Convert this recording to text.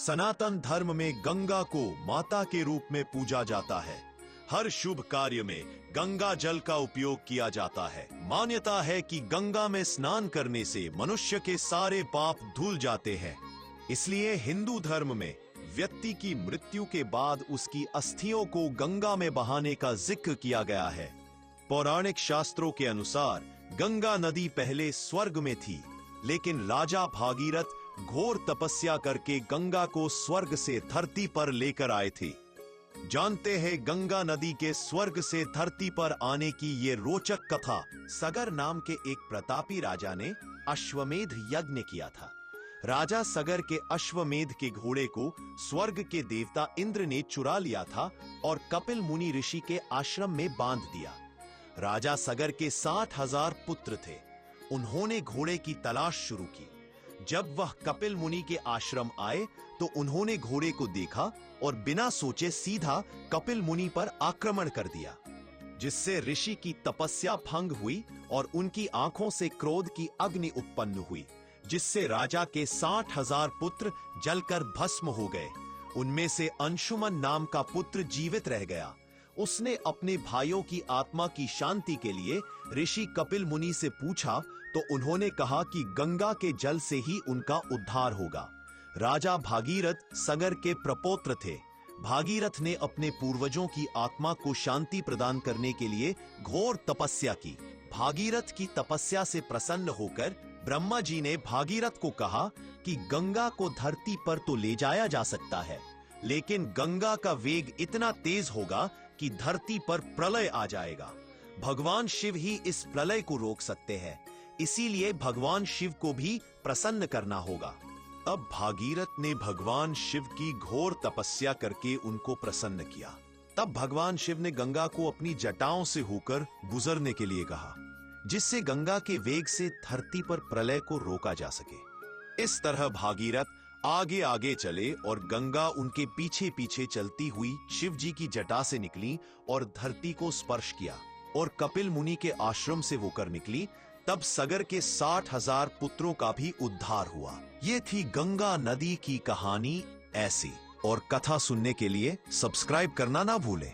सनातन धर्म में गंगा को माता के रूप में पूजा जाता है। हर शुभ कार्य में गंगा जल का उपयोग किया जाता है। मान्यता है कि गंगा में स्नान करने से मनुष्य के सारे पाप धुल जाते हैं। इसलिए हिंदू धर्म में व्यक्ति की मृत्यु के बाद उसकी अस्थियों को गंगा में बहाने का जिक्र किया गया है। पौराणिक शास्त्रों के अनुसार गंगा नदी पहले स्वर्ग में थी, लेकिन राजा भागीरथ घोर तपस्या करके गंगा को स्वर्ग से धरती पर लेकर आए थे। जानते हैं गंगा नदी के स्वर्ग से धरती पर आने की ये रोचक कथा। सगर नाम के एक प्रतापी राजा ने अश्वमेध यज्ञ किया था। राजा सगर के अश्वमेध के घोड़े को स्वर्ग के देवता इंद्र ने चुरा लिया था और कपिल मुनि ऋषि के आश्रम में बांध दिया। राजा सगर के 60,000 पुत्र थे। उन्होंने घोड़े की तलाश शुरू की। जब वह कपिल मुनि के आश्रम आए तो उन्होंने घोड़े को देखा और बिना सोचे सीधा कपिल मुनि पर आक्रमण कर दिया, जिससे ऋषि की तपस्या भंग हुई और उनकी आंखों से क्रोध की अग्नि उत्पन्न हुई, जिससे राजा के 60,000 पुत्र जलकर भस्म हो गए। उनमें से अंशुमन नाम का पुत्र जीवित रह गया। उसने अपने भाइयों की आत्मा की शांति के लिए ऋषि कपिल मुनि से पूछा तो उन्होंने कहा कि गंगा के जल से ही उनका उद्धार होगा। राजा भागीरथ सगर के प्रपौत्र थे। भागीरथ ने अपने पूर्वजों की आत्मा को शांति प्रदान करने के लिए घोर तपस्या की। भागीरथ की तपस्या से प्रसन्न होकर ब्रह्मा जी ने भागीरथ को कहा कि गंगा को धरती पर तो ले जाया जा सकता है, लेकिन गंगा का वेग इतना तेज होगा कि धरती पर प्रलय आ जाएगा। भगवान शिव ही इस प्रलय को रोक सकते हैं, इसीलिए भगवान शिव को भी प्रसन्न करना होगा। अब भागीरथ ने भगवान शिव की घोर तपस्या करके उनको प्रसन्न किया। तब भगवान शिव ने गंगा को अपनी जटाओं से होकर गुजरने के लिए कहा, जिससे गंगा के वेग से धरती पर प्रलय को रोका जा सके। इस तरह भागीरथ आगे आगे चले और गंगा उनके पीछे पीछे चलती हुई शिव जी की जटा से निकली और धरती को स्पर्श किया और कपिल मुनि के आश्रम से होकर निकली। तब सगर के 60,000 पुत्रों का भी उद्धार हुआ। ये थी गंगा नदी की कहानी। ऐसी और कथा सुनने के लिए सब्सक्राइब करना ना भूलें।